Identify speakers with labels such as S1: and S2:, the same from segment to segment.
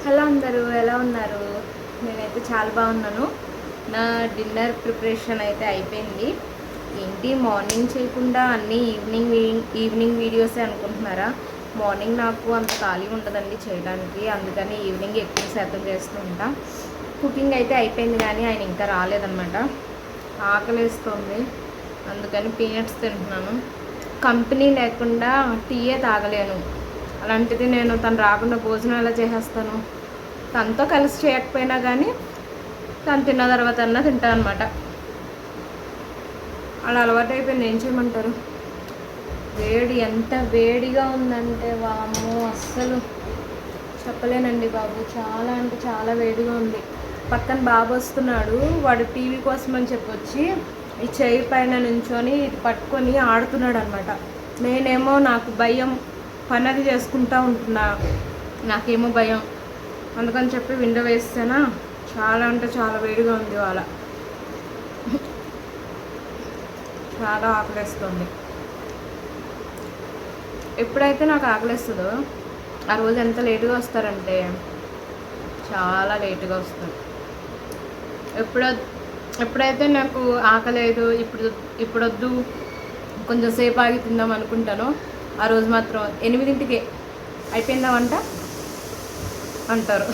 S1: Hello అందరూ, ఎలా ఉన్నారు? నేనైతే చాలా బాగున్నాను. నా డిన్నర్ ప్రిపరేషన్ అయితే అయిపోయింది. ఏంటి మార్నింగ్ చేయకుండా అన్నీ ఈవినింగ్ వీడియోసే అనుకుంటున్నారా? మార్నింగ్ నాకు అంత ఖాళీ ఉండదండి చేయడానికి, అందుకని ఈవినింగ్ ఎక్కువ శాతం చేస్తూ ఉంటా. కుకింగ్ అయితే అయిపోయింది కానీ ఆయన ఇంకా రాలేదన్నమాట. ఆకలిస్తుంది, అందుకని పీనట్స్ తింటున్నాను. కంపెనీ లేకుండా టీయే తాగలేను. అలాంటిది నేను తను రాకుండా భోజనం ఎలా చేసేస్తాను? తనతో కలిసి చేయకపోయినా కానీ తను తిన్న తర్వాత అన్నా తింటా అనమాట. అలా అలవాటు అయిపోయింది. ఏం చేయమంటారు? వేడి ఎంత వేడిగా ఉందంటే వామ్మో, అస్సలు చెప్పలేనండి బాబు. చాలా అంటే చాలా వేడిగా ఉంది. పక్కన బాబు వస్తున్నాడు, వాడు టీవీ కోసం అని చెప్పొచ్చి ఈ చెయ్యి పైన నుంచొని ఇది పట్టుకొని ఆడుతున్నాడు అనమాట. నేనేమో నాకు భయం, పనది చేసుకుంటూ ఉంటున్నా, నాకేమో భయం. అందుకని చెప్పి విండో వేస్తేనా చాలా అంటే చాలా వేడిగా ఉంది. వాళ్ళ చాలా ఆకలిస్తుంది. ఎప్పుడైతే నాకు ఆకలిస్తుందో ఆ రోజు ఎంత లేటుగా వస్తారంటే చాలా లేటుగా వస్తారు. ఎప్పుడైతే నాకు ఆకలేదు, ఇప్పుడు వద్దు కొంచెం సేపు ఆగి తిందాం అనుకుంటానో ఆ రోజు మాత్రం 8ంటికే అయిపోయిందామంట అంటారు.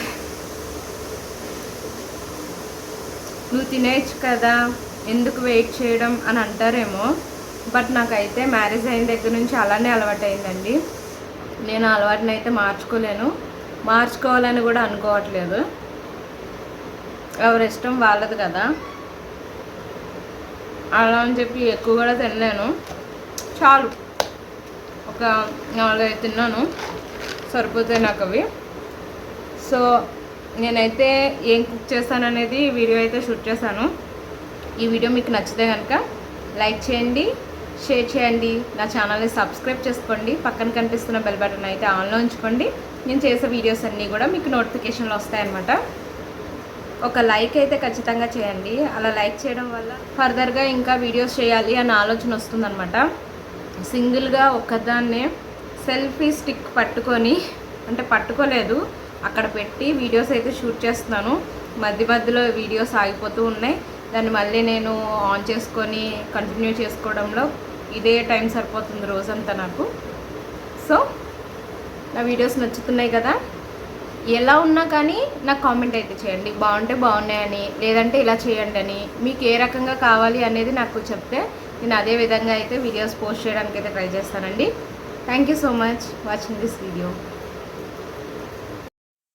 S1: నువ్వు తినేయచ్చు కదా, ఎందుకు వెయిట్ చేయడం అని అంటారేమో. బట్ నాకైతే మ్యారేజ్ అయిన దగ్గర నుంచి అలానే అలవాటు అయిందండి. నేను ఆ అలవాటుని అయితే మార్చుకోవాలని కూడా అనుకోవట్లేదు. ఎవరి ఇష్టం వాళ్ళది కదా. అలా అని చెప్పి ఎక్కువ కూడా తినలేను. చాలు, ఒక 4-5 తిన్నాను, సరిపోతాయి నాకు అవి. సో నేనైతే ఏం కుక్ చేస్తాననేది వీడియో అయితే షూట్ చేశాను. ఈ వీడియో మీకు నచ్చితే కనుక లైక్ చేయండి, షేర్ చేయండి, నా ఛానల్ని సబ్స్క్రైబ్ చేసుకోండి, పక్కన కనిపిస్తున్న బెల్ బటన్ అయితే ఆన్లో ఉంచుకోండి. నేను చేసే వీడియోస్ అన్నీ కూడా మీకు నోటిఫికేషన్లు వస్తాయన్నమాట. ఒక లైక్ అయితే ఖచ్చితంగా చేయండి. అలా లైక్ చేయడం వల్ల ఫర్దర్గా ఇంకా వీడియోస్ చేయాలి అన్న ఆలోచన వస్తుందన్నమాట. సింగిల్గా ఒక్కదాన్నే సెల్ఫీ స్టిక్ పట్టుకొని, అంటే పట్టుకోలేదు, అక్కడ పెట్టి వీడియోస్ అయితే షూట్ చేస్తున్నాను. మధ్యలో వీడియోస్ ఆగిపోతూ ఉన్నాయి. దాన్ని మళ్ళీ నేను ఆన్ చేసుకొని కంటిన్యూ చేసుకోవడంలో ఇదే టైం సరిపోతుంది రోజంతా నాకు. సో నా వీడియోస్ నచ్చుతున్నాయి కదా, ఎలా ఉన్నా కానీ నాకు కామెంట్ అయితే చేయండి. బాగుంటే బాగున్నాయని, లేదంటే ఇలా చేయండి అని, మీకు ఏ రకంగా కావాలి అనేది నాకు చెప్తే నేను అదే విధంగా అయితే వీడియోస్ పోస్ట్ చేయడానికి అయితే ట్రై చేస్తానండి. Thank you so much watching this video.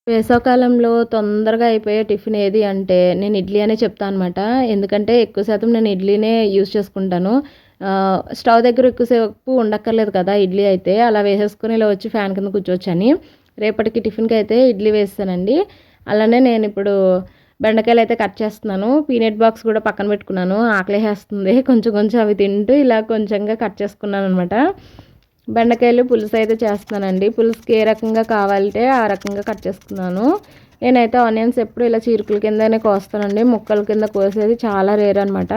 S1: వేసవకాలంలో తొందరగా అయిపోయే టిఫిన్ ఏది అంటే నేను ఇడ్లీ అనే చెప్తాను అనమాట. ఎందుకంటే ఎక్కువ శాతం నేను ఇడ్లీనే యూజ్ చేసుకుంటాను. స్టవ్ దగ్గర ఎక్కువసేపు ఉండక్కర్లేదు కదా ఇడ్లీ అయితే. అలా వేసేసుకొని ఇలా వచ్చి ఫ్యాన్ కింద కూర్చోవచ్చని రేపటికి టిఫిన్కి అయితే ఇడ్లీ వేస్తానండి. అలానే నేను ఇప్పుడు బెండకాయలు అయితే కట్ చేస్తున్నాను. పీనట్ బాక్స్ కూడా పక్కన పెట్టుకున్నాను, ఆకలేసేస్తుంది. కొంచెం అవి తింటూ ఇలా కొంచెంగా కట్ చేసుకున్నాను అనమాట. బెండకాయలు పులుసు అయితే చేస్తున్నానండి. పులుసుకి ఏ రకంగా కావాలంటే ఆ రకంగా కట్ చేసుకున్నాను. నేనైతే ఆనియన్స్ ఎప్పుడు ఇలా చీరుకుల కిందనే కోస్తానండి, ముక్కల కింద కోసేది చాలా రేర్ అనమాట.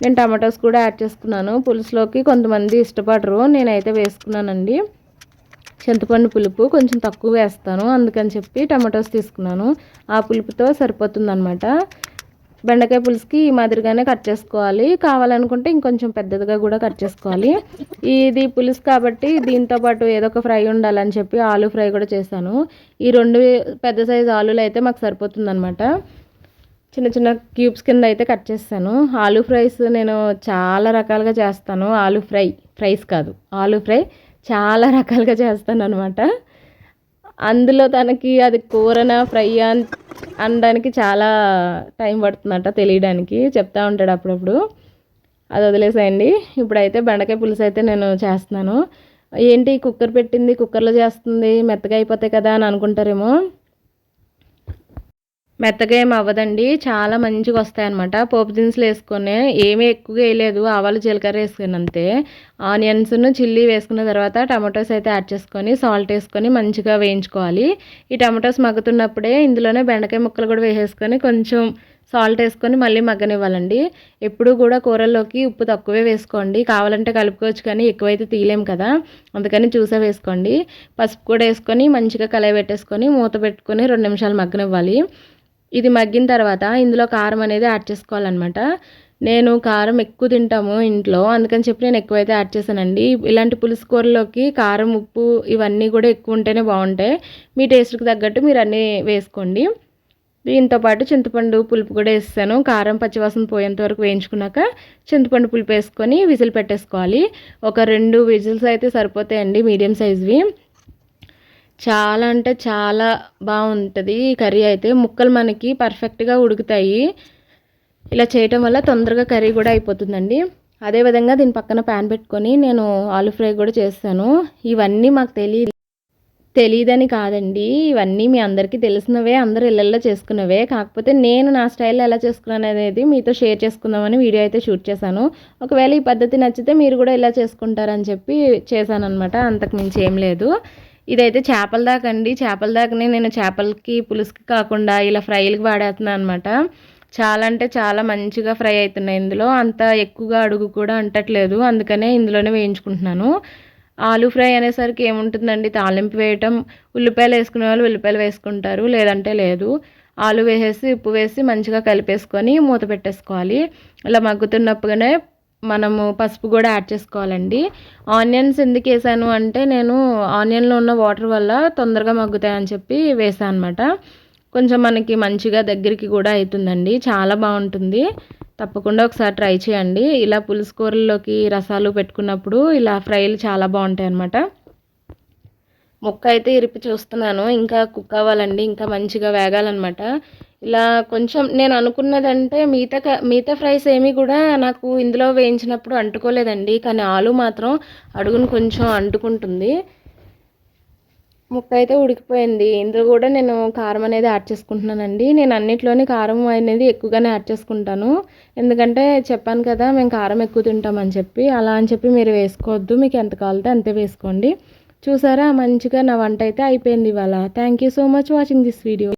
S1: నేను టమాటోస్ కూడా యాడ్ చేసుకున్నాను. పులుసులోకి కొంతమంది ఇష్టపడరు, నేనైతే వేసుకున్నానండి. చింతపండు పులుపు కొంచెం తక్కువ వేస్తాను, అందుకని చెప్పి టమాటోస్ తీసుకున్నాను. ఆ పులుపుతో సరిపోతుందన్నమాట. బెండకాయ పులుసుకి ఈ మాదిరిగానే కట్ చేసుకోవాలి. కావాలనుకుంటే ఇంకొంచెం పెద్దదిగా కూడా కట్ చేసుకోవాలి. ఇది పులుసు కాబట్టి దీంతో పాటు ఏదో ఒక ఫ్రై ఉండాలని చెప్పి ఆలు ఫ్రై కూడా చేశాను. ఈ 2 పెద్ద సైజు ఆలులు అయితే మాకు సరిపోతుందన్నమాట. చిన్న క్యూబ్స్ కింద అయితే కట్ చేస్తాను. ఆలు ఫ్రైస్ నేను చాలా రకాలుగా చేస్తాను. ఫ్రైస్ కాదు, ఆలు ఫ్రై చాలా రకాలుగా చేస్తాను అనమాట. అందులో తనకి అది కూరనా ఫ్రైయా అనడానికి చాలా టైం పడుతుందంట తెలియడానికి, చెప్తా ఉంటాడు అప్పుడప్పుడు. అది వదిలేసేయండి. ఇప్పుడైతే బెండకాయ పులుసు అయితే నేను చేస్తున్నాను. ఏంటి కుక్కర్ పెట్టింది, కుక్కర్లో చేస్తుంది, మెత్తగా అయిపోతాయి కదా అని అనుకుంటారేమో. మెత్తగా ఏమి అవ్వదండి, చాలా మంచిగా వస్తాయి అనమాట. పోపు దినుసులు వేసుకొని ఏమీ ఎక్కువగా వేయలేదు, ఆవాలు జీలకర్ర వేసుకుని అంతే. ఆనియన్స్ను చిల్లీ వేసుకున్న తర్వాత టమాటోస్ అయితే యాడ్ చేసుకొని సాల్ట్ వేసుకొని మంచిగా వేయించుకోవాలి. ఈ టమాటోస్ మగ్గుతున్నప్పుడే ఇందులోనే బెండకాయ ముక్కలు కూడా వేసేసుకొని కొంచెం సాల్ట్ వేసుకొని మళ్ళీ మగ్గనివ్వాలండి. ఎప్పుడూ కూడా కూరల్లోకి ఉప్పు తక్కువే వేసుకోండి. కావాలంటే కలుపుకోవచ్చు కానీ ఎక్కువైతే తీయలేం కదా, అందుకని చూసే వేసుకోండి. పసుపు కూడా వేసుకొని మంచిగా కలయి పెట్టేసుకొని మూత పెట్టుకొని 2 నిమిషాలు మగ్గనివ్వాలి. ఇది మగ్గిన తర్వాత ఇందులో కారం అనేది యాడ్ చేసుకోవాలన్నమాట. నేను కారం ఎక్కువ తింటాము ఇంట్లో, అందుకని చెప్పి నేను ఎక్కువైతే యాడ్ చేశానండి. ఇలాంటి పులుసు కూరలోకి కారం, ఉప్పు ఇవన్నీ కూడా ఎక్కువ ఉంటేనే బాగుంటాయి. మీ టేస్ట్కి తగ్గట్టు మీరు అన్నీ వేసుకోండి. దీంతో పాటు చింతపండు పులుపు కూడా వేసాను. కారం పచ్చివాసన పోయేంత వరకు వేయించుకున్నాక చింతపండు పులుపు వేసుకొని విజిల్ పెట్టేసుకోవాలి. ఒక 2 విజిల్స్ అయితే సరిపోతాయండి, మీడియం సైజ్వి. చాలా అంటే చాలా బాగుంటుంది ఈ కర్రీ అయితే. ముక్కలు మనకి పర్ఫెక్ట్గా ఉడుకుతాయి. ఇలా చేయటం వల్ల తొందరగా కర్రీ కూడా అయిపోతుందండి. అదేవిధంగా దీని పక్కన ప్యాన్ పెట్టుకొని నేను ఆలు ఫ్రై కూడా చేస్తాను. ఇవన్నీ మాకు తెలీదని కాదండి, ఇవన్నీ మీ అందరికీ తెలిసినవే, అందరు ఇళ్ళల్లో చేసుకున్నవే. కాకపోతే నేను నా స్టైల్లో ఎలా చేసుకున్నాను అనేది మీతో షేర్ చేసుకుందామని వీడియో అయితే షూట్ చేశాను. ఒకవేళ ఈ పద్ధతి నచ్చితే మీరు కూడా ఇలా చేసుకుంటారని చెప్పి చేశానన్నమాట, అంతకు మించి ఏం లేదు. ఇదైతే చేపల దాకా అండి. చేపల దాకానే నేను చేపలకి పులుసుకి కాకుండా ఇలా ఫ్రైలకి వాడేస్తున్నాను అనమాట. చాలా అంటే చాలా మంచిగా ఫ్రై అవుతున్నాయి ఇందులో. అంత ఎక్కువగా అడుగు కూడా అంటట్లేదు, అందుకనే ఇందులోనే వేయించుకుంటున్నాను. ఆలు ఫ్రై అనేసరికి ఏముంటుందండి, తాలింపు వేయటం. ఉల్లిపాయలు వేసుకునే వాళ్ళు ఉల్లిపాయలు వేసుకుంటారు, లేదంటే లేదు. ఆలు వేసేసి ఉప్పు వేసి మంచిగా కలిపేసుకొని మూత పెట్టేసుకోవాలి. ఇలా మగ్గుతున్నప్పుడుగానే మనము పసుపు కూడా యాడ్ చేసుకోవాలండి. ఆనియన్స్ ఎందుకు వేసాను అంటే, నేను ఆనియన్లో ఉన్న వాటర్ వల్ల తొందరగా మగ్గుతాయని చెప్పి వేసాను అనమాట. కొంచెం మనకి మంచిగా దగ్గరికి కూడా అవుతుందండి, చాలా బాగుంటుంది. తప్పకుండా ఒకసారి ట్రై చేయండి. ఇలా పులుసు కూరల్లోకి రసాలు పెట్టుకున్నప్పుడు ఇలా ఫ్రైలు చాలా బాగుంటాయి అన్నమాట. ముక్క అయితే ఇరిపి చూస్తున్నాను, ఇంకా కుక్ అవ్వాలండి, ఇంకా మంచిగా వేగాలన్నమాట. ఇలా కొంచెం నేను అనుకున్నదంటే మిగతా ఫ్రైస్ ఏమీ కూడా నాకు ఇందులో వేయించినప్పుడు అంటుకోలేదండి, కానీ ఆలు మాత్రం అడుగును కొంచెం అంటుకుంటుంది. ముక్క అయితే ఉడికిపోయింది. ఇందులో కూడా నేను కారం అనేది యాడ్ చేసుకుంటున్నానండి. నేను అన్నిట్లోని కారం అనేది ఎక్కువగానే యాడ్ చేసుకుంటాను, ఎందుకంటే చెప్పాను కదా మేము కారం ఎక్కువ తింటామని చెప్పి. అలా అని చెప్పి మీరు వేసుకోవద్దు, మీకు ఎంత కావాలితే అంతే వేసుకోండి. చూసారా, మంచిగా నా వంట అయితే అయిపోయింది ఇవాళ. Thank you so much watching this video.